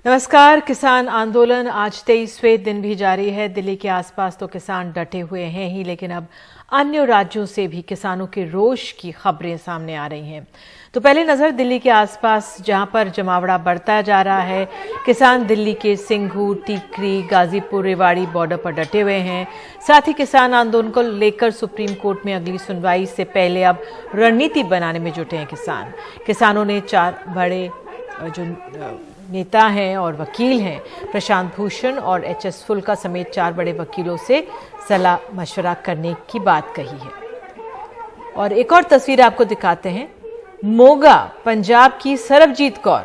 नमस्कार। किसान आंदोलन आज 23वें दिन भी जारी है। दिल्ली के आसपास तो किसान डटे हुए हैं ही, लेकिन अब अन्य राज्यों से भी किसानों के रोष की खबरें सामने आ रही हैं। तो पहले नजर दिल्ली के आसपास, जहां पर जमावड़ा बढ़ता जा रहा है। किसान दिल्ली के सिंघू, टीकरी, गाजीपुर, रेवाड़ी बॉर्डर पर डटे हुए हैं। साथ ही किसान आंदोलन को लेकर सुप्रीम कोर्ट में अगली सुनवाई से पहले अब रणनीति बनाने में जुटे हैं किसानों ने 4 बड़े जो नेता हैं और वकील हैं, प्रशांत भूषण और HS फुल्का समेत 4 बड़े वकीलों से सलाह मशवरा करने की बात कही है। और एक और तस्वीर आपको दिखाते हैं। मोगा पंजाब की सरबजीत कौर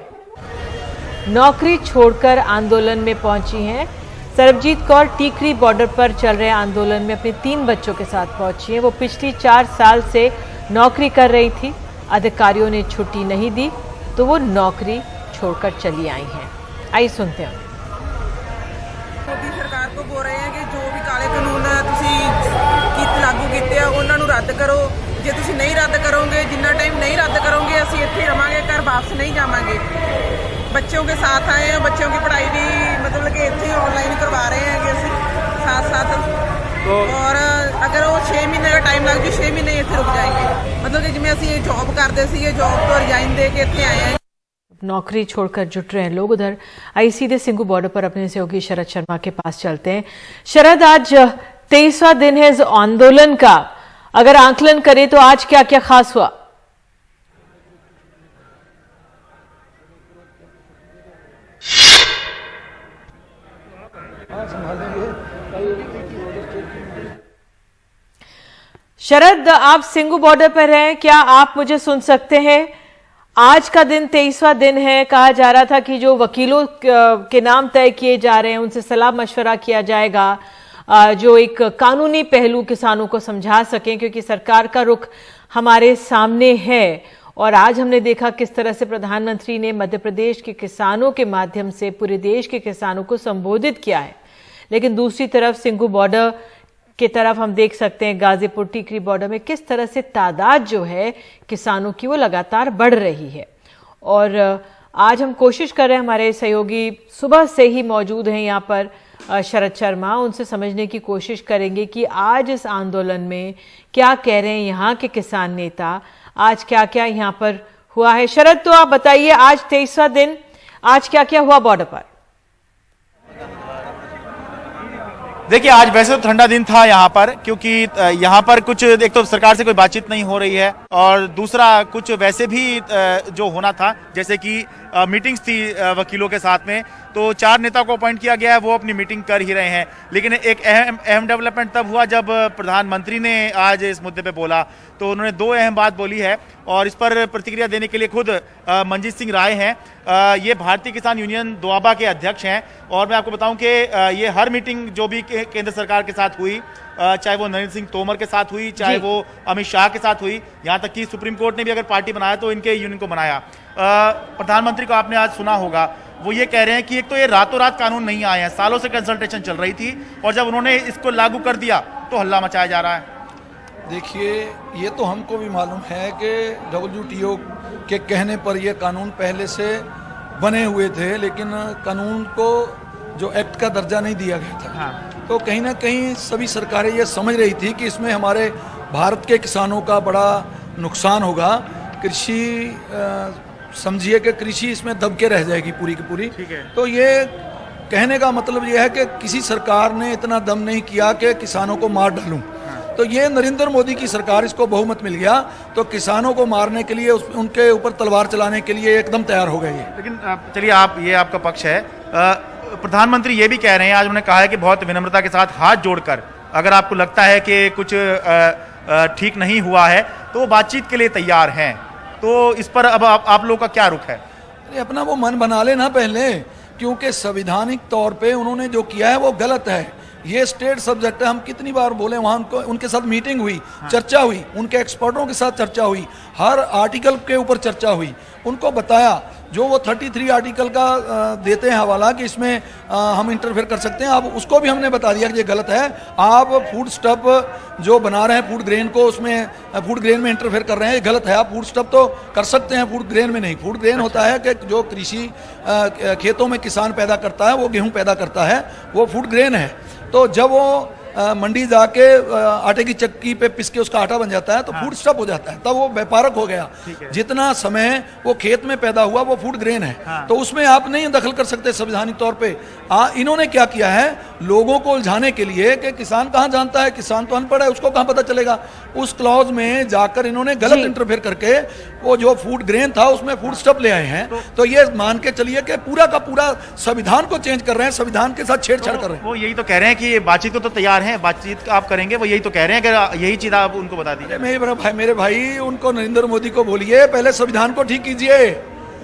नौकरी छोड़कर आंदोलन में पहुंची हैं। सरबजीत कौर टीकरी बॉर्डर पर चल रहे आंदोलन में अपने 3 बच्चों के साथ पहुंची हैं। वो पिछली 4 साल से नौकरी कर रही थी। अधिकारियों ने छुट्टी नहीं दी तो वो नौकरी छोड़कर चली आई हैं। आइए सुनते हैं। मोदी सरकार को बोल रहे हैं कि जो भी काले कानून ਤੁਸੀਂ लागू ਕੀਤੇ ਆ ਉਹਨਾਂ ਨੂੰ ਰੱਦ ਕਰੋ। ਜੇ ਤੁਸੀਂ ਨਹੀਂ ਰੱਦ ਕਰੋਗੇ, जितना टाइम नहीं रद्द करोगे ਅਸੀਂ ਇੱਥੇ ਰਵਾਂਗੇ, घर वापस नहीं जावांगे। बच्चों के साथ आए हैं, बच्चों की पढ़ाई भी मतलब कि ਇੱਥੇ ऑनलाइन करवा रहे हैं कि ਅਸੀਂ साथ साथ और अगर वो 6 महीने का टाइम लग जाए 6 महीने ਇੱਥੇ रुक जाएंगे। मतलब कि जिवें ਅਸੀਂ जॉब करते ਸੀਗੇ, जॉब ਤੋਂ रिजाइन दे के ਇੱਥੇ आए हैं। नौकरी छोड़कर जुट रहे हैं लोग। उधर आई सीधे सिंघू बॉर्डर पर अपने सहयोगी शरद शर्मा के पास चलते हैं। शरद, आज 23वां दिन है इस आंदोलन का। अगर आंकलन करें तो आज क्या क्या खास हुआ? शरद, आप सिंघू बॉर्डर पर हैं, क्या आप मुझे सुन सकते हैं? आज का दिन 23वां दिन है। कहा जा रहा था कि जो वकीलों के नाम तय किए जा रहे हैं उनसे सलाह मशवरा किया जाएगा, जो एक कानूनी पहलू किसानों को समझा सकें, क्योंकि सरकार का रुख हमारे सामने है। और आज हमने देखा किस तरह से प्रधानमंत्री ने मध्य प्रदेश के किसानों के माध्यम से पूरे देश के किसानों को संबोधित किया है। लेकिन दूसरी तरफ सिंघू बॉर्डर की तरफ हम देख सकते हैं, गाजीपुर टीकरी बॉर्डर में किस तरह से तादाद जो है किसानों की वो लगातार बढ़ रही है। और आज हम कोशिश कर रहे हैं, हमारे सहयोगी सुबह से ही मौजूद हैं यहाँ पर, शरद शर्मा, उनसे समझने की कोशिश करेंगे कि आज इस आंदोलन में क्या कह रहे हैं यहाँ के किसान नेता, आज क्या क्या यहाँ पर हुआ है। शरद, तो आप बताइए, आज 23वां दिन, आज क्या क्या हुआ बॉर्डर पर? देखिए, आज वैसे तो ठंडा दिन था यहाँ पर, क्योंकि यहाँ पर कुछ एक तो सरकार से कोई बातचीत नहीं हो रही है, और दूसरा कुछ वैसे भी जो होना था, जैसे कि मीटिंग्स थी वकीलों के साथ में, तो 4 नेता को अपॉइंट किया गया है, वो अपनी मीटिंग कर ही रहे हैं। लेकिन एक अहम डेवलपमेंट तब हुआ जब प्रधानमंत्री ने आज इस मुद्दे पे बोला, तो उन्होंने 2 अहम बात बोली है, और इस पर प्रतिक्रिया देने के लिए खुद मंजीत सिंह राय हैं। ये भारतीय किसान यूनियन दोआबा के अध्यक्ष हैं, और मैं आपको बताऊं कि ये हर मीटिंग जो भी केंद्र सरकार के साथ हुई, चाहे वो नरेंद्र सिंह तोमर के साथ हुई, चाहे वो अमित शाह के साथ हुई, यहाँ तक कि सुप्रीम कोर्ट ने भी अगर पार्टी बनाया तो इनके यूनियन को बनाया। प्रधानमंत्री को आपने आज सुना होगा, वो ये कह रहे हैं कि एक तो ये रातों रात कानून नहीं आए हैं, सालों से कंसल्टेशन चल रही थी, और जब उन्होंने इसको लागू कर दिया तो हल्ला मचाया जा रहा है। देखिए, ये तो हमको भी मालूम है कि WTO के कहने पर ये कानून पहले से बने हुए थे, लेकिन कानून को जो एक्ट का दर्जा नहीं दिया गया था। हाँ। तो कहीं ना कहीं सभी सरकारें ये समझ रही थी कि इसमें हमारे भारत के किसानों का बड़ा नुकसान होगा। कृषि समझिए कि कृषि इसमें दब के रह जाएगी पूरी की पूरी। ठीक है। तो ये कहने का मतलब ये है कि किसी सरकार ने इतना दम नहीं किया कि किसानों को मार डालूं। तो ये नरेंद्र मोदी की सरकार, इसको बहुमत मिल गया, तो किसानों को मारने के लिए, उनके ऊपर तलवार चलाने के लिए एकदम तैयार हो गए। लेकिन चलिए, ये आपका पक्ष है। प्रधानमंत्री ये भी कह रहे हैं, आज उन्होंने कहा है कि बहुत विनम्रता के साथ हाथ जोड़कर अगर आपको लगता है कि कुछ ठीक नहीं हुआ है तो वो बातचीत के लिए तैयार हैं। तो इस पर अब आप लोगों का क्या रुख है? अरे अपना वो मन बना लेना पहले, क्योंकि संवैधानिक तौर पे उन्होंने जो किया है वो गलत है। ये स्टेट सब्जेक्ट है, हम कितनी बार बोले, वहाँ उनके साथ मीटिंग हुई, हाँ। चर्चा हुई, उनके एक्सपर्टों के साथ चर्चा हुई, हर आर्टिकल के ऊपर चर्चा हुई, उनको बताया जो वो 33 आर्टिकल का देते हैं हवाला कि इसमें हम इंटरफेयर कर सकते हैं, अब उसको भी हमने बता दिया कि ये गलत है। आप फूड स्टफ जो बना रहे हैं फूड ग्रेन को, उसमें फूड ग्रेन में इंटरफेयर कर रहे हैं, ये गलत है। आप फूड स्टफ तो कर सकते हैं, फूड ग्रेन में नहीं। फूड ग्रेन होता है कि जो कृषि खेतों में किसान पैदा करता है, वो गेहूं पैदा करता है, वो फूड ग्रेन है। तो जब वो मंडी जाके आटे की चक्की पे पिस के उसका आटा बन जाता है तो फूड स्टफ हो जाता है, तब वो व्यापारक हो गया। जितना समय वो खेत में पैदा हुआ वो फूड ग्रेन है। तो उसमें आप नहीं दखल कर सकते संवैधानिक तौर पे। इन्होंने क्या किया है, लोगों को उलझाने के लिए कि किसान कहाँ जानता है, किसान तो अनपढ़ है, उसको कहाँ पता चलेगा, उस क्लॉज में जाकर इन्होंने गलत इंटरफेयर करके वो जो फूड ग्रेन था उसमें फूड स्टफ ले आए हैं। तो ये मान के चलिए कि पूरा का पूरा संविधान को चेंज कर रहे हैं, संविधान के साथ छेड़छाड़ कर रहे हैं। वो यही तो कह रहे हैं कि बातचीत को तो तैयार हैं, बातचीत आप करेंगे, वो यही तो कह रहे हैं। अगर यही चीज आप उनको बता दीजिए। मेरे भाई उनको नरेंद्र मोदी को बोलिए पहले संविधान को ठीक कीजिए।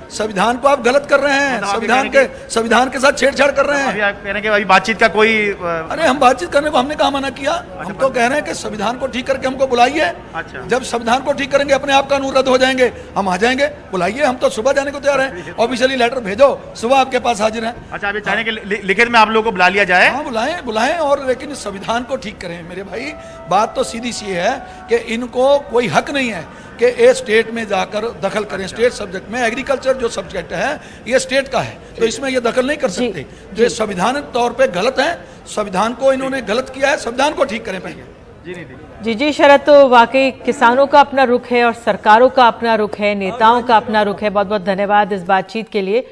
संविधान को आप गलत कर रहे हैं, संविधान के साथ छेड़छाड़ कर रहे हैं। अभी आप कह रहे हैं कि अभी बातचीत का कोई अरे हम बातचीत करने को हमने कहा मना किया। हम तो कह रहे हैं कि संविधान को ठीक करके हमको बुलाइए। जब संविधान को ठीक करेंगे अपने आप कानून रद्द हो जाएंगे, हम आ जाएंगे। बुलाइए, हम तो सुबह जाने को तैयार हैं। ऑफिशियली लेटर भेजो, सुबह आपके पास हाजिर हैं। अच्छा, आप चाहें कि लिखित में आप लोगों को बुला लिया जाए? हाँ, बुलाएं और लेकिन संविधान को ठीक करें। मेरे भाई बात तो सीधी सी है कि इनको कोई हक नहीं है कि ए स्टेट में जाकर दखल करें। स्टेट सब्जेक्ट में एग्रीकल्चर जो सब्जेक्ट है ये स्टेट का है, तो इसमें ये दखल नहीं कर सकते। जो ये संविधान तौर पे गलत है, संविधान को इन्होंने गलत किया है, संविधान को ठीक करें पहले। जी शरद, तो वाकई किसानों का अपना रुख है और सरकारों का अपना रुख है, नेताओं का अपना रुख है। बहुत बहुत धन्यवाद इस बातचीत के लिए।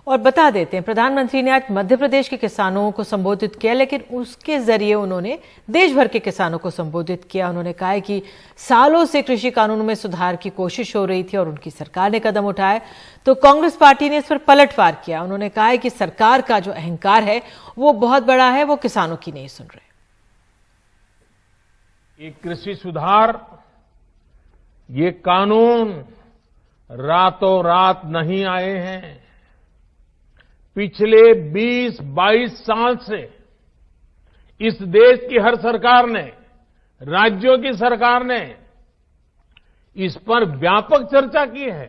और बता देते हैं, प्रधानमंत्री ने आज मध्य प्रदेश के किसानों को संबोधित किया, लेकिन उसके जरिए उन्होंने देश भर के किसानों को संबोधित किया। उन्होंने कहा कि सालों से कृषि कानूनों में सुधार की कोशिश हो रही थी और उनकी सरकार ने कदम उठाए, तो कांग्रेस पार्टी ने इस पर पलटवार किया। उन्होंने कहा कि सरकार का जो अहंकार है वो बहुत बड़ा है, वो किसानों की नहीं सुन रहे। ये कृषि सुधार, ये कानून रातों रात नहीं आए हैं। पिछले 20-22 साल से इस देश की हर सरकार ने, राज्यों की सरकार ने इस पर व्यापक चर्चा की है।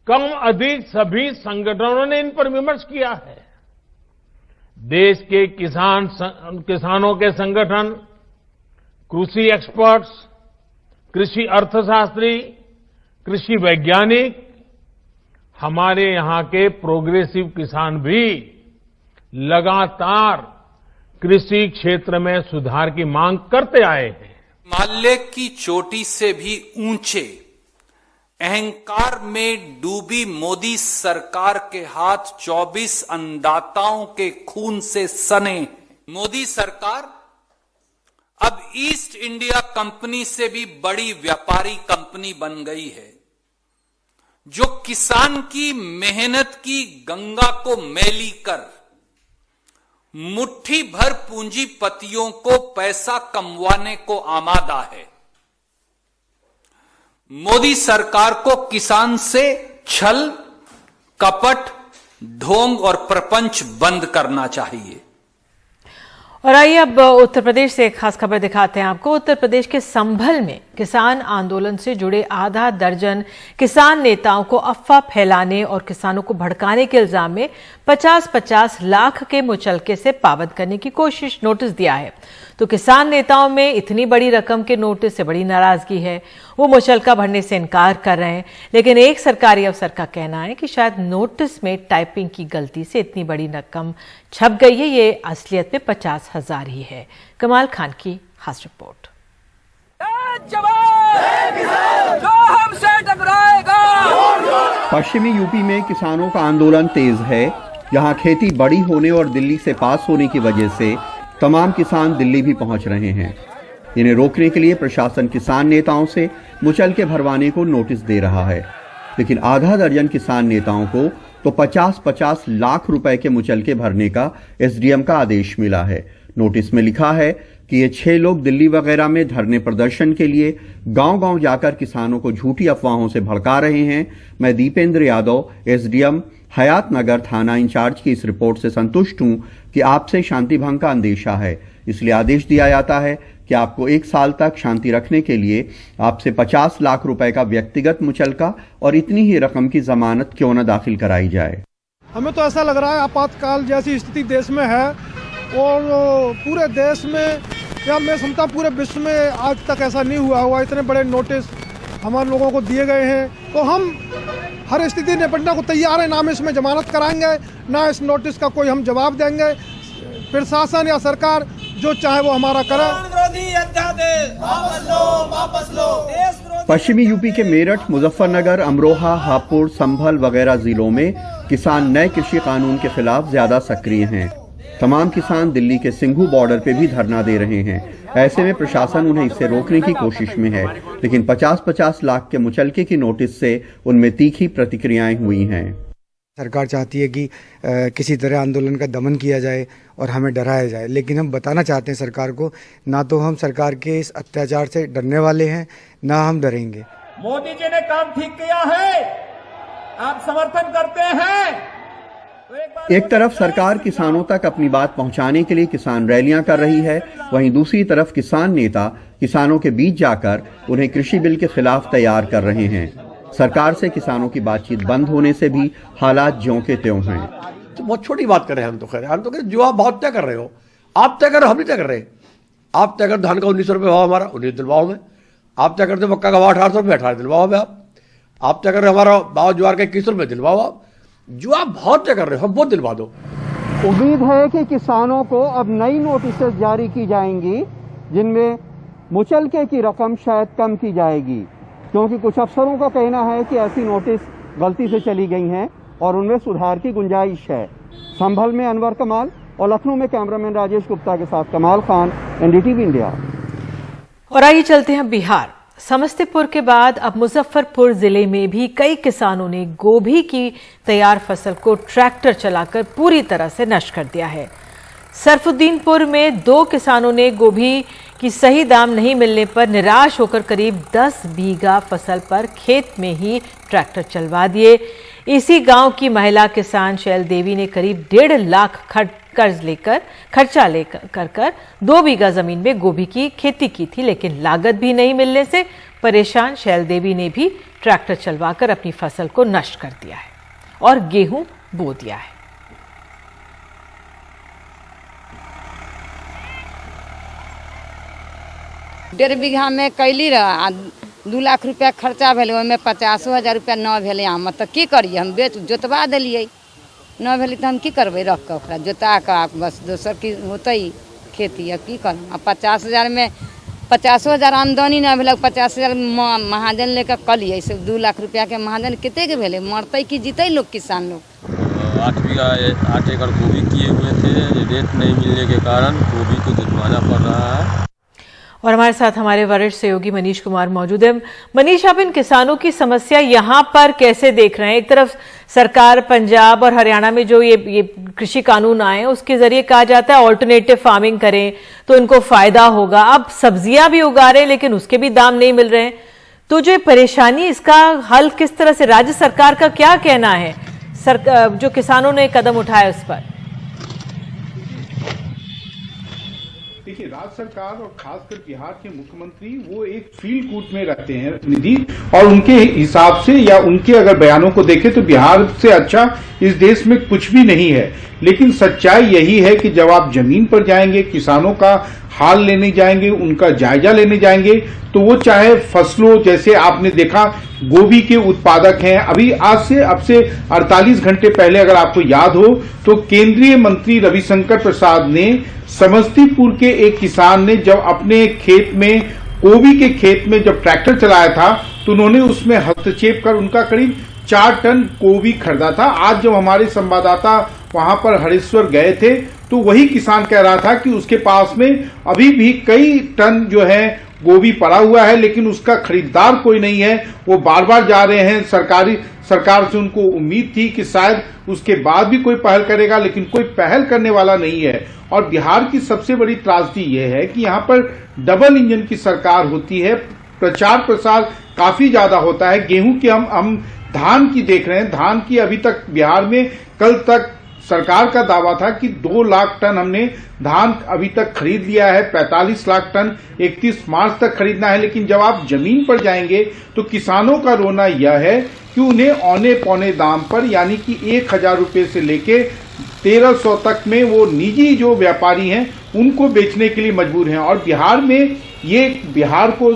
कम अधिक सभी संगठनों ने इन पर विमर्श किया है। देश के किसानों के संगठन, कृषि एक्सपर्ट्स, कृषि अर्थशास्त्री, कृषि वैज्ञानिक, हमारे यहां के प्रोग्रेसिव किसान भी लगातार कृषि क्षेत्र में सुधार की मांग करते आए हैं। हिमालय की चोटी से भी ऊंचे अहंकार में डूबी मोदी सरकार के हाथ 24 अन्नदाताओं के खून से सने। मोदी सरकार अब ईस्ट इंडिया कंपनी से भी बड़ी व्यापारी कंपनी बन गई है, जो किसान की मेहनत की गंगा को मैली कर मुट्ठी भर पूंजीपतियों को पैसा कमवाने को आमादा है। मोदी सरकार को किसान से छल, कपट, ढोंग और प्रपंच बंद करना चाहिए। और आइए अब उत्तर प्रदेश से एक खास खबर दिखाते हैं आपको। उत्तर प्रदेश के संभल में किसान आंदोलन से जुड़े आधा दर्जन किसान नेताओं को अफवाह फैलाने और किसानों को भड़काने के इल्जाम में 50-50 लाख के मुचलके से पाबंद करने की कोशिश नोटिस दिया है। तो किसान नेताओं में इतनी बड़ी रकम के नोटिस से बड़ी नाराजगी है, वो मुचलका भरने से इनकार कर रहे हैं। लेकिन एक सरकारी अफसर का कहना है कि शायद नोटिस में टाइपिंग की गलती से इतनी बड़ी रकम छप गई है, ये असलियत में 50,000 ही है। कमाल खान की खास रिपोर्ट। पश्चिमी यूपी में किसानों का आंदोलन तेज है। यहाँ खेती बड़ी होने और दिल्ली से पास होने की वजह से तमाम किसान दिल्ली भी पहुंच रहे हैं। इन्हें रोकने के लिए प्रशासन किसान नेताओं से मुचलके भरवाने को नोटिस दे रहा है, लेकिन आधा दर्जन किसान नेताओं को तो 50-50 लाख रुपए के मुचलके भरने का एसडीएम का आदेश मिला है। नोटिस में लिखा है कि ये 6 लोग दिल्ली वगैरह में धरने प्रदर्शन के लिए गांव-गांव जाकर किसानों को झूठी अफवाहों से भड़का रहे हैं। मैं दीपेंद्र यादव, एसडीएम हयात नगर थाना इंचार्ज की इस रिपोर्ट से संतुष्ट हूं कि आपसे शांति भंग का अंदेशा है, इसलिए आदेश दिया जाता है कि आपको 1 साल तक शांति रखने के लिए आपसे 50 लाख रुपए का व्यक्तिगत मुचलका और इतनी ही रकम की जमानत क्यों न दाखिल कराई जाए। हमें तो ऐसा लग रहा है आपातकाल जैसी स्थिति देश में है और पूरे देश में या मैं समझता पूरे विश्व में आज तक ऐसा नहीं हुआ हुआ। इतने बड़े नोटिस हमारे लोगों को दिए गए हैं तो हम हर स्थिति निपटने को तैयार है। ना हम इसमें जमानत कराएंगे ना इस नोटिस का कोई हम जवाब देंगे। प्रशासन या सरकार जो चाहे वो हमारा करे। पश्चिमी यूपी के मेरठ, मुजफ्फरनगर, अमरोहा, हापुड़, संभल वगैरह जिलों में किसान नए कृषि कानून के खिलाफ ज्यादा सक्रिय हैं। तमाम किसान दिल्ली के सिंघू बॉर्डर पे भी धरना दे रहे हैं। ऐसे में प्रशासन उन्हें इससे रोकने की कोशिश में है, लेकिन 50-50 लाख के मुचलके की नोटिस से उनमें तीखी प्रतिक्रियाएं हुई हैं। सरकार चाहती है कि किसी तरह आंदोलन का दमन किया जाए और हमें डराया जाए, लेकिन हम बताना चाहते हैं सरकार को, ना तो हम सरकार के इस अत्याचार से डरने वाले हैं ना हम डरेंगे। मोदी जी ने काम ठीक किया है, आप समर्थन करते हैं। एक तरफ सरकार किसानों तक अपनी बात पहुंचाने के लिए किसान रैलियां कर रही है, वहीं दूसरी तरफ किसान नेता किसानों के बीच जाकर उन्हें कृषि बिल के खिलाफ तैयार कर रहे हैं। सरकार से किसानों की बातचीत बंद होने से भी हालात ज्यों के त्यों हैं। तो बहुत छोटी बात कर रहे हैं हम तो कह रहे जो आप बहुत तय कर रहे हो, आप तय करो, हम नहीं तय कर रहे। आप तय कर धान का 1900 रुपये भाव हमारा 19 दिलवाओ में, आप तय करते मक्का का भाव 1800 रुपये 18 दिलवाओ में, आप तय कर रहे हमारा भाव ज्वार का 21 रुपये दिलवाओ। आप जो आप बहुत तय कर रहे हो हम वो दिलवा दो। उम्मीद है कि किसानों को अब नई नोटिस जारी की जाएंगी जिनमें मुचलके की रकम शायद कम की जाएगी, क्योंकि कुछ अफसरों का कहना है कि ऐसी नोटिस गलती से चली गई हैं और उनमें सुधार की गुंजाइश है। संभल में अनवर कमाल और लखनऊ में कैमरामैन राजेश गुप्ता के साथ कमाल खान, एनडीटीवी इंडिया। और आइए चलते हैं बिहार। समस्तीपुर के बाद अब मुजफ्फरपुर जिले में भी कई किसानों ने गोभी की तैयार फसल को ट्रैक्टर चलाकर पूरी तरह से नष्ट कर दिया है। सरफुद्दीनपुर में 2 किसानों ने गोभी की सही दाम नहीं मिलने पर निराश होकर करीब 10 बीघा फसल पर खेत में ही ट्रैक्टर चलवा दिए। इसी गांव की महिला किसान शैल देवी ने करीब 1.5 लाख खर्चा लेकर 2 बीघा जमीन में गोभी की खेती की थी, लेकिन लागत भी नहीं मिलने से परेशान शैल देवी ने भी ट्रैक्टर चलवाकर अपनी फसल को नष्ट कर दिया है और गेहूं बो दिया है। 1.5 बीघा में कैली रहा 2 लाख रुपया खर्चा भेल, ओहिमे 50,000 रुपया न भेल। हम तो की करिए, हम जोतवा दिलिए, न भेल तो हम की करबे, रख के ओकरा जोता के बस दोसर की होते खेती। अब की करब, 50,000 में 50,000 आमदनी न भेल, 50,000 महाजन लेकर कलिए। 2 लाख रुपया के महाजन कितने के भेले, मरते कि जीते लोग किसान लोग। 8 एकड़ गोभी किए हुए थे, रेट नहीं मिलने के कारण गोभी को जुटवाना पड़ रहा है। और हमारे साथ हमारे वरिष्ठ सहयोगी मनीष कुमार मौजूद हैं। मनीष, आप इन किसानों की समस्या यहाँ पर कैसे देख रहे हैं? एक तरफ सरकार पंजाब और हरियाणा में जो ये कृषि कानून आए उसके जरिए कहा जाता है ऑल्टरनेटिव फार्मिंग करें तो इनको फायदा होगा। अब सब्जियां भी उगा रहे हैं लेकिन उसके भी दाम नहीं मिल रहे हैं, तो जो परेशानी इसका हल किस तरह से, राज्य सरकार का क्या कहना है जो किसानों ने कदम उठाया उस पर? देखिए, राज्य सरकार और खासकर बिहार के मुख्यमंत्री वो एक फील्ड कूट में रहते हैं निधि, और उनके हिसाब से या उनके अगर बयानों को देखें तो बिहार से अच्छा इस देश में कुछ भी नहीं है। लेकिन सच्चाई यही है कि जब आप जमीन पर जाएंगे, किसानों का हाल लेने जाएंगे, उनका जायजा लेने जाएंगे, तो वो चाहे फसलों, जैसे आपने देखा गोभी के उत्पादक हैं। अभी अब से 48 घंटे पहले अगर आपको याद हो तो केंद्रीय मंत्री रविशंकर प्रसाद ने समस्तीपुर के एक किसान ने जब अपने खेत में, गोभी के खेत में जब ट्रैक्टर चलाया था तो उन्होंने उसमें हस्तक्षेप कर उनका करीब 4 टन गोभी खरीदा था। आज जब हमारे संवाददाता वहां पर हरेश्वर गए थे तो वही किसान कह रहा था कि उसके पास में अभी भी कई टन जो है गोभी पड़ा हुआ है, लेकिन उसका खरीदार कोई नहीं है। वो बार बार जा रहे हैं, सरकार से उनको उम्मीद थी कि शायद उसके बाद भी कोई पहल करेगा, लेकिन कोई पहल करने वाला नहीं है। और बिहार की सबसे बड़ी त्रासदी यह है कि यहाँ पर डबल इंजन की सरकार होती है, प्रचार प्रसार काफी ज्यादा होता है। गेहूं की हम धान की देख रहे हैं, धान की अभी तक बिहार में कल तक सरकार का दावा था कि 2 लाख टन हमने धान अभी तक खरीद लिया है, 45 लाख टन 31 मार्च तक खरीदना है। लेकिन जब आप जमीन पर जाएंगे तो किसानों का रोना यह है कि उन्हें औने पौने दाम पर, यानी कि 1000 रुपये से लेके 1300 तक में वो निजी जो व्यापारी हैं उनको बेचने के लिए मजबूर हैं। और बिहार को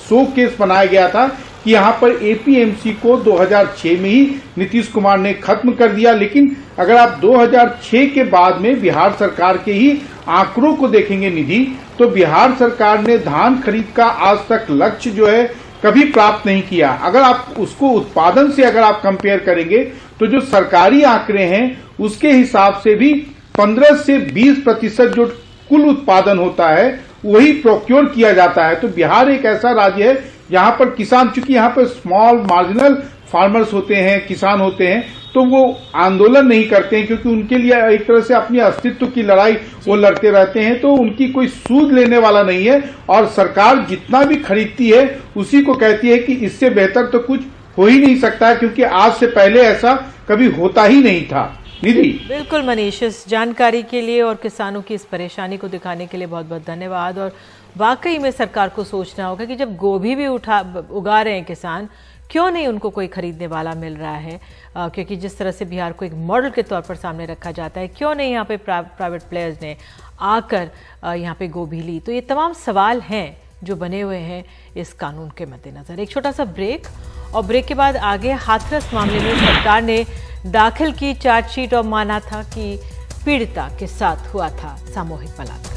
शो केस बनाया गया था कि यहाँ पर एपीएमसी को 2006 में ही नीतीश कुमार ने खत्म कर दिया। लेकिन अगर आप 2006 के बाद में बिहार सरकार के ही आंकड़ों को देखेंगे निधि, तो बिहार सरकार ने धान खरीद का आज तक लक्ष्य जो है कभी प्राप्त नहीं किया। अगर आप उसको उत्पादन से अगर आप कंपेयर करेंगे तो जो सरकारी आंकड़े हैं उसके हिसाब से भी 15 से 20% जो कुल उत्पादन होता है वही प्रोक्योर किया जाता है। तो बिहार एक ऐसा राज्य है यहाँ पर किसान, चूंकि यहाँ पर स्मॉल मार्जिनल फार्मर्स होते हैं, किसान होते हैं, तो वो आंदोलन नहीं करते हैं क्योंकि उनके लिए एक तरह से अपनी अस्तित्व की लड़ाई वो लड़ते रहते हैं। तो उनकी कोई सूद लेने वाला नहीं है और सरकार जितना भी खरीदती है उसी को कहती है कि इससे बेहतर तो कुछ हो ही नहीं सकता है, क्योंकि आज से पहले ऐसा कभी होता ही नहीं था। निधि, बिल्कुल मनीष, इस जानकारी के लिए और किसानों की इस परेशानी को दिखाने के लिए बहुत बहुत धन्यवाद। और वाकई में सरकार को सोचना होगा कि जब गोभी भी उगा रहे हैं किसान, क्यों नहीं उनको कोई खरीदने वाला मिल रहा है, क्योंकि जिस तरह से बिहार को एक मॉडल के तौर पर सामने रखा जाता है, क्यों नहीं यहाँ पे प्राइवेट प्लेयर्स ने आकर यहाँ पे गोभी ली। तो ये तमाम सवाल हैं जो बने हुए हैं इस कानून के मद्देनजर। एक छोटा सा ब्रेक, और ब्रेक के बाद आगे हाथरस मामले में सरकार ने दाखिल की चार्जशीट और माना था कि पीड़िता के साथ हुआ था सामूहिक बलात्कार।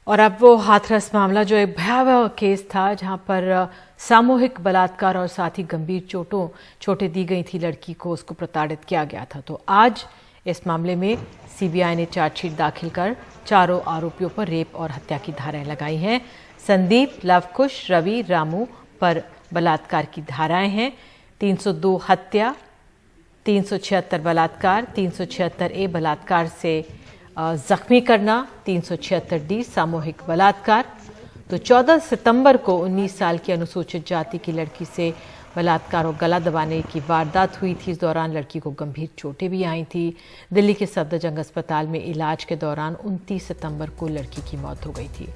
और अब वो हाथरस मामला जो एक भयावह केस था जहां पर सामूहिक बलात्कार और साथ ही गंभीर चोटें दी गई थी लड़की को, उसको प्रताड़ित किया गया था। तो आज इस मामले में सीबीआई ने चार्जशीट दाखिल कर चारों आरोपियों पर रेप और हत्या की धाराएं लगाई हैं। संदीप, लवकुश, रवि, रामू पर बलात्कार की धाराएं हैं। 302 हत्या, 376 बलात्कार, 376A बलात्कार से जख्मी करना, 376D सामूहिक बलात्कार। तो 14 सितंबर को 19 साल की अनुसूचित जाति की लड़की से बलात्कार और गला दबाने की वारदात हुई थी। इस दौरान लड़की को गंभीर चोटें भी आई थी। दिल्ली के सफदरजंग अस्पताल में इलाज के दौरान 29 सितंबर को लड़की की मौत हो गई थी।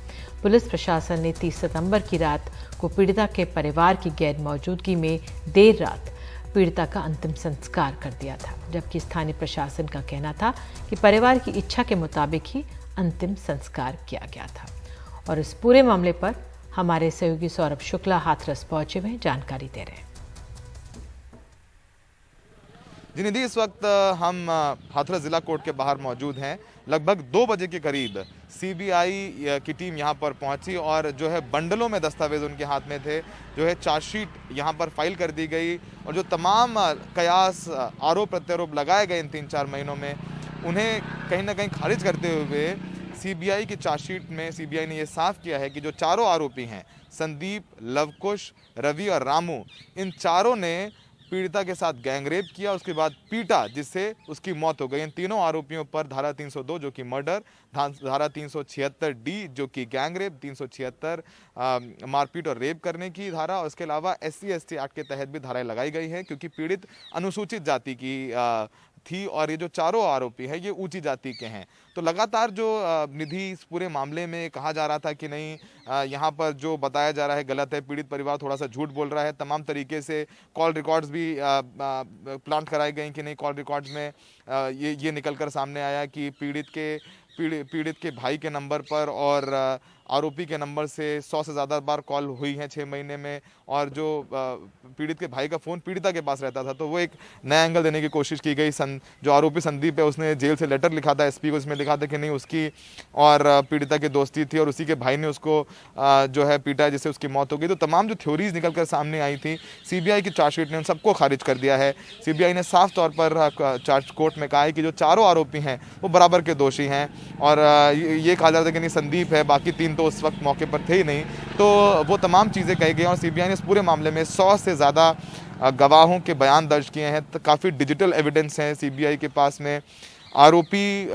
पुलिस प्रशासन ने 30 सितंबर की रात को पीड़िता के परिवार की गैर मौजूदगी में देर रात पीड़िता का अंतिम संस्कार कर दिया था, जबकि स्थानीय प्रशासन का कहना था कि परिवार की इच्छा के मुताबिक ही अंतिम संस्कार किया गया था। और इस पूरे मामले पर हमारे सहयोगी सौरभ शुक्ला हाथरस पहुंचे हुए जानकारी दे रहे हैं। जी निधि, इस वक्त हम हाथरस जिला कोर्ट के बाहर मौजूद हैं। लगभग 2 बजे के करीब सीबीआई की टीम यहां पर पहुंची और जो है बंडलों में दस्तावेज उनके हाथ में थे, जो है चार्जशीट यहां पर फाइल कर दी गई और जो तमाम कयास आरोप प्रत्यारोप लगाए गए इन 3-4 महीनों में उन्हें कहीं ना कहीं खारिज करते हुए सीबीआई की चार्जशीट में सीबीआई ने यह साफ किया है कि जो चारों आरोपी हैं, संदीप, लवकुश, रवि और रामू, इन चारों ने पीड़िता के साथ गैंगरेप किया, उसके बाद पीटा, जिससे उसकी मौत हो गई। इन तीनों आरोपियों पर धारा 302 जो कि मर्डर, धारा 376D जो कि गैंगरेप, 376 मारपीट और रेप करने की धारा, और इसके अलावा SC/ST एक्ट के तहत भी धाराएं लगाई गई हैं क्योंकि पीड़ित अनुसूचित जाति की थी और ये जो चारों आरोपी हैं ये ऊंची जाति के हैं। तो लगातार जो निधि इस पूरे मामले में कहा जा रहा था कि नहीं यहाँ पर जो बताया जा रहा है गलत है, पीड़ित परिवार थोड़ा सा झूठ बोल रहा है, तमाम तरीके से कॉल रिकॉर्ड्स भी प्लांट कराए गए कि नहीं, कॉल रिकॉर्ड्स में ये निकलकर सामने आया कि पीड़ित के भाई के नंबर पर और आरोपी के नंबर से 100 से ज़्यादा बार कॉल हुई हैं 6 महीने में, और जो पीड़ित के भाई का फ़ोन पीड़िता के पास रहता था। तो वो एक नया एंगल देने की कोशिश की गई। जो आरोपी संदीप है उसने जेल से लेटर लिखा था SP को, इसमें लिखा था कि नहीं उसकी और पीड़िता की दोस्ती थी और उसी के भाई ने उसको जो है पीटा जिससे उसकी मौत हो गई। तो तमाम जो थ्योरीज निकल कर सामने आई थी, सीबीआई की चार्जशीट ने उन सबको खारिज कर दिया है। सीबीआई ने साफ तौर पर चार्ज कोर्ट में कहा है कि जो चारों आरोपी हैं वो बराबर के दोषी हैं और ये कहा जा रहा था कि नहीं संदीप है, बाकी 3 तो उस वक्त मौके पर थे ही नहीं। तो वो तमाम चीज़ें कही गई और सीबीआई ने इस पूरे मामले में 100 से ज़्यादा गवाहों के बयान दर्ज किए हैं। तो काफ़ी डिजिटल एविडेंस हैं सीबीआई के पास में। आरोपी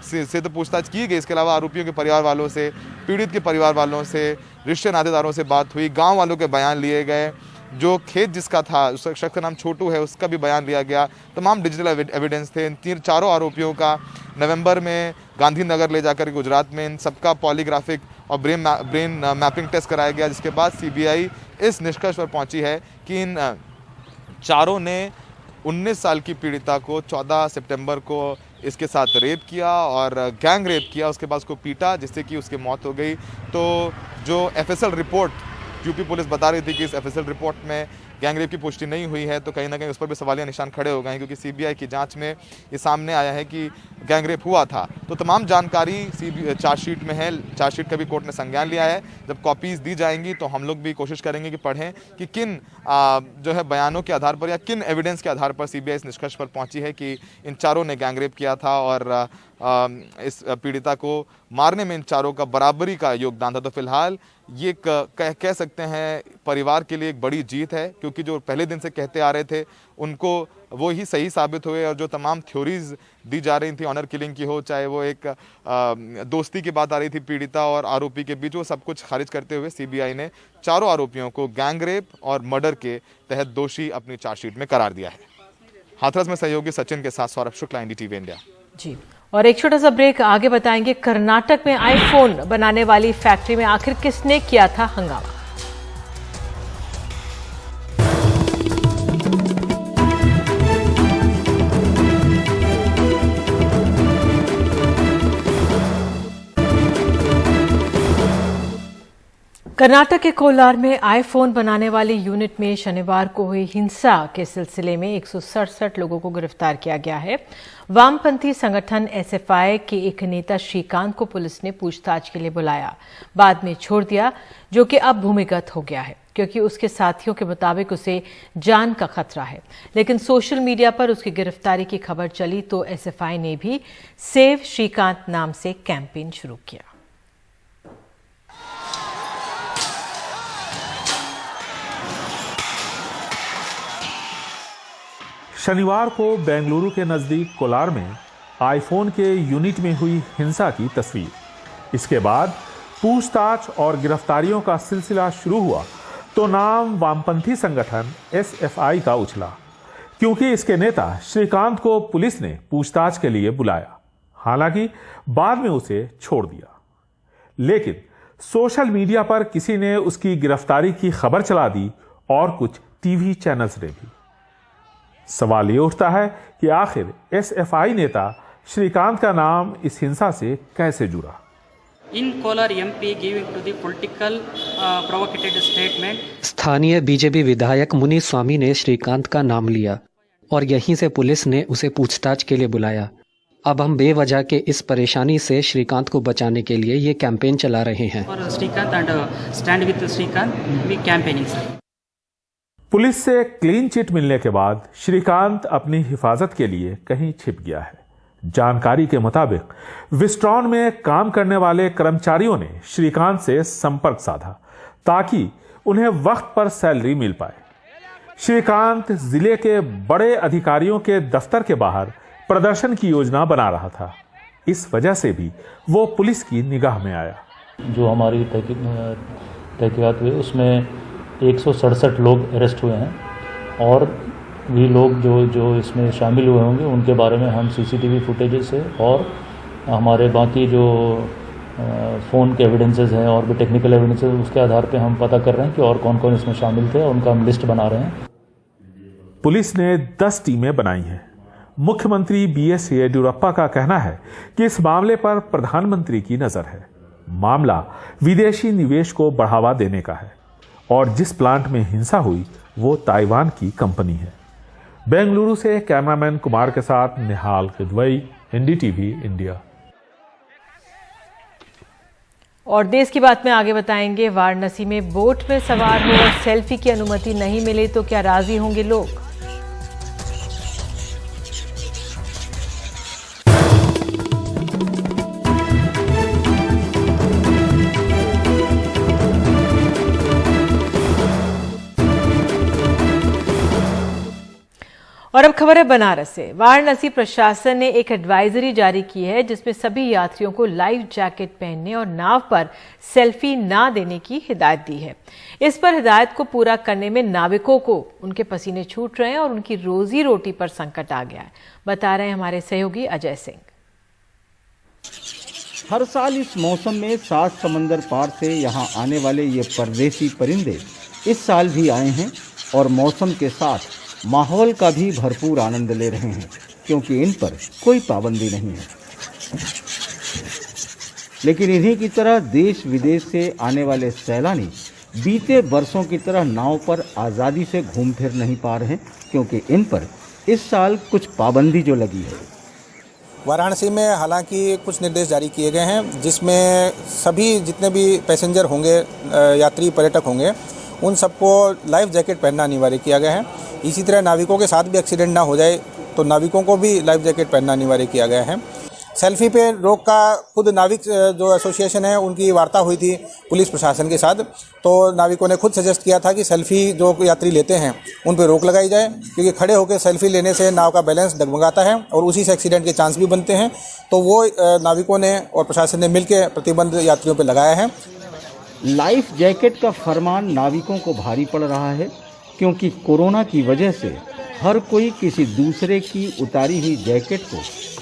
से तो पूछताछ की गई। इसके अलावा आरोपियों के परिवार वालों से, पीड़ित के परिवार वालों से, रिश्ते नातेदारों से बात हुई, गांव वालों के बयान लिए गए। जो खेत जिसका था, उस शख्स का नाम छोटू है, उसका भी बयान लिया गया। तमाम डिजिटल एविडेंस थे। इन चारों आरोपियों का नवंबर में गांधीनगर ले जाकर गुजरात में इन सबका पॉलीग्राफिक और ब्रेन मैपिंग टेस्ट कराया गया, जिसके बाद सीबीआई इस निष्कर्ष पर पहुंची है कि इन चारों ने 19 साल की पीड़िता को 14 सितंबर को इसके साथ रेप किया और गैंग रेप किया। उसके बाद उसको पीटा, जिससे कि उसकी मौत हो गई। तो जो एफएसएल रिपोर्ट यूपी पुलिस बता रही थी कि इस एफएसएल रिपोर्ट में गैंग रेप की पुष्टि नहीं हुई है, तो कहीं ना कहीं उस पर भी सवालिया निशान खड़े हो गए हैं, क्योंकि सीबीआई की जांच में ये सामने आया है कि गैंग रेप हुआ था। तो तमाम जानकारी चार्जशीट में है। चार्जशीट का भी कोर्ट ने संज्ञान लिया है। जब कॉपीज़ दी जाएंगी तो हम लोग भी कोशिश करेंगे कि पढ़ें कि किन जो है बयानों के आधार पर या किन एविडेंस के आधार पर सीबीआई इस निष्कर्ष पर पहुंची है कि इन चारों ने गैंग रेप किया था और इस पीड़िता को मारने में इन चारों का बराबरी का योगदान था। तो फिलहाल ये कह सकते हैं परिवार के लिए एक बड़ी जीत है, क्योंकि जो पहले दिन से कहते आ रहे थे उनको वो ही सही साबित हुए। और जो तमाम थ्योरीज दी जा रही थी ऑनर किलिंग की हो, चाहे वो एक दोस्ती की बात आ रही थी पीड़िता और आरोपी के बीच, वो सब कुछ खारिज करते हुए सीबीआई ने चारों आरोपियों को गैंग रेप और मर्डर के तहत दोषी अपनी चार्जशीट में करार दिया है। हाथरस में सहयोगी सचिन के साथ सौरभ शुक्ला, एनडीटीवी इंडिया। जी, और एक छोटा सा ब्रेक, आगे बताएंगे कर्नाटक में आईफोन बनाने वाली फैक्ट्री में आखिर किसने किया था हंगामा। कर्नाटक के कोलार में आईफोन बनाने वाली यूनिट में शनिवार को हुई हिंसा के सिलसिले में 167 लोगों को गिरफ्तार किया गया है। वामपंथी संगठन एसएफआई के एक नेता श्रीकांत को पुलिस ने पूछताछ के लिए बुलाया, बाद में छोड़ दिया, जो कि अब भूमिगत हो गया है क्योंकि उसके साथियों के मुताबिक उसे जान का खतरा है। लेकिन सोशल मीडिया पर उसकी गिरफ्तारी की खबर चली तो एसएफआई ने भी सेव श्रीकांत नाम से कैंपेन शुरू किया। शनिवार को बेंगलुरु के नजदीक कोलार में आईफोन के यूनिट में हुई हिंसा की तस्वीर। इसके बाद पूछताछ और गिरफ्तारियों का सिलसिला शुरू हुआ तो नाम वामपंथी संगठन एसएफआई का उछला, क्योंकि इसके नेता श्रीकांत को पुलिस ने पूछताछ के लिए बुलाया। हालांकि बाद में उसे छोड़ दिया, लेकिन सोशल मीडिया पर किसी ने उसकी गिरफ्तारी की खबर चला दी और कुछ टीवी चैनल्स ने भी। सवाल ये उठता है कि आखिर एसएफआई नेता श्रीकांत का नाम इस हिंसा से कैसे जुड़ा। In Kolar MP giving to the political provocated statement. स्थानीय बीजेपी विधायक मुनि स्वामी ने श्रीकांत का नाम लिया और यहीं से पुलिस ने उसे पूछताछ के लिए बुलाया। अब हम बेवजह के इस परेशानी से श्रीकांत को बचाने के लिए ये कैंपेन चला रहे हैं। और Srikanth and stand with Srikanth we campaigning. Police से क्लीन चिट मिलने के बाद श्रीकांत अपनी हिफाजत के लिए कहीं छिप गया है। जानकारी के मुताबिक विस्ट्रॉन में काम करने वाले कर्मचारियों ने श्रीकांत से संपर्क साधा ताकि उन्हें वक्त पर सैलरी मिल पाए। श्रीकांत जिले के बड़े अधिकारियों के दफ्तर के बाहर प्रदर्शन की योजना बना रहा था। इस वजह से भी वो पुलिस की निगाह में आया। जो हमारी तहकीकात हुई उसमें 167 लोग अरेस्ट हुए हैं और भी लोग जो इसमें शामिल हुए होंगे उनके बारे में हम सीसीटीवी फुटेजेस से और हमारे बाकी जो फ़ोन के एविडेंसेस हैं और भी टेक्निकल एविडेंसेस, उसके आधार पे हम पता कर रहे हैं कि और कौन कौन इसमें शामिल थे और उनका हम लिस्ट बना रहे हैं। पुलिस ने 10 टीमें बनाई हैं। मुख्यमंत्री बीएस येदियुरप्पा का कहना है कि इस मामले पर प्रधानमंत्री की नजर है। मामला विदेशी निवेश को बढ़ावा देने का है और जिस प्लांट में हिंसा हुई वो ताइवान की कंपनी है। बेंगलुरु से कैमरामैन कुमार के साथ निहाल किदवई, एनडीटीवी इंडिया। और देश की बात में आगे बताएंगे, वाराणसी में बोट में सवार हो और सेल्फी की अनुमति नहीं मिले तो क्या राजी होंगे लोग। और अब खबर है बनारस से। वाराणसी प्रशासन ने एक एडवाइजरी जारी की है जिसमें सभी यात्रियों को लाइफ जैकेट पहनने और नाव पर सेल्फी ना देने की हिदायत दी है। इस पर हिदायत को पूरा करने में नाविकों को उनके पसीने छूट रहे हैं और उनकी रोजी रोटी पर संकट आ गया है, बता रहे हैं हमारे सहयोगी अजय सिंह। हर साल इस मौसम में 7 समंदर पार से यहाँ आने वाले ये परदेसी परिंदे इस साल भी आए हैं और मौसम के साथ माहौल का भी भरपूर आनंद ले रहे हैं, क्योंकि इन पर कोई पाबंदी नहीं है। लेकिन इन्हीं की तरह देश विदेश से आने वाले सैलानी बीते वर्षों की तरह नाव पर आज़ादी से घूम फिर नहीं पा रहे हैं, क्योंकि इन पर इस साल कुछ पाबंदी जो लगी है। वाराणसी में हालांकि कुछ निर्देश जारी किए गए हैं, जिसमें सभी जितने भी पैसेंजर होंगे, यात्री पर्यटक होंगे, उन सबको लाइफ जैकेट पहनना अनिवार्य किया गया है। इसी तरह नाविकों के साथ भी एक्सीडेंट ना हो जाए तो नाविकों को भी लाइफ जैकेट पहनना अनिवार्य किया गया है। सेल्फी पे रोक का खुद नाविक जो एसोसिएशन है उनकी वार्ता हुई थी पुलिस प्रशासन के साथ, तो नाविकों ने खुद सजेस्ट किया था कि सेल्फी जो यात्री लेते हैं उन पे रोक लगाई जाए, क्योंकि खड़े होकर सेल्फी लेने से नाव का बैलेंस डगमगाता है और उसी से एक्सीडेंट के चांस भी बनते हैं। तो वो नाविकों ने और प्रशासन ने मिलकर प्रतिबंध यात्रियों पर लगाया है। लाइफ जैकेट का फरमान नाविकों को भारी पड़ रहा है, क्योंकि कोरोना की वजह से हर कोई किसी दूसरे की उतारी हुई जैकेट को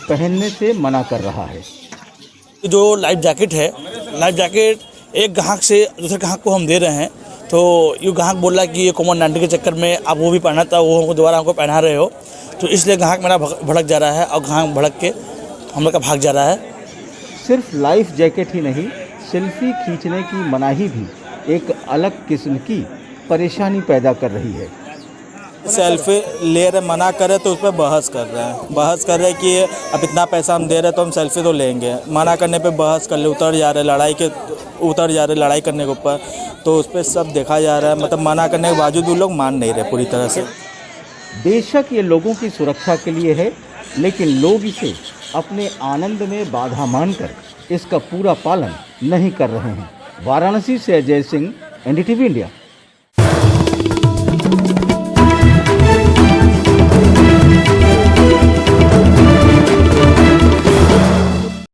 पहनने से मना कर रहा है। जो लाइफ जैकेट है, लाइफ जैकेट एक ग्राहक से दूसरे ग्राहक को हम दे रहे हैं, तो ये ग्राहक बोल रहा है कि ये कोविड-19 के चक्कर में आप वो भी पहना था, वो दोबारा हमको पहना रहे हो, तो इसलिए ग्राहक मेरा भड़क जा रहा है और ग्राहक भड़क के हम लोग का भाग जा रहा है। सिर्फ लाइफ जैकेट ही नहीं, सेल्फी खींचने की मनाही भी एक अलग किस्म की परेशानी पैदा कर रही है। सेल्फी ले रहे मना करे तो उस पर बहस कर रहे हैं कि अब इतना पैसा हम दे रहे तो हम सेल्फी तो लेंगे, मना करने पे बहस कर ले, उतर जा रहे लड़ाई करने के ऊपर, तो उस पर सब देखा जा रहा है। मतलब मना करने के बावजूद वो लोग मान नहीं रहे पूरी तरह से। बेशक ये लोगों की सुरक्षा के लिए है, लेकिन लोग इसे अपने आनंद में बाधा मानकर इसका पूरा पालन नहीं कर रहे हैं। वाराणसी से अजय सिंह, NDTV इंडिया।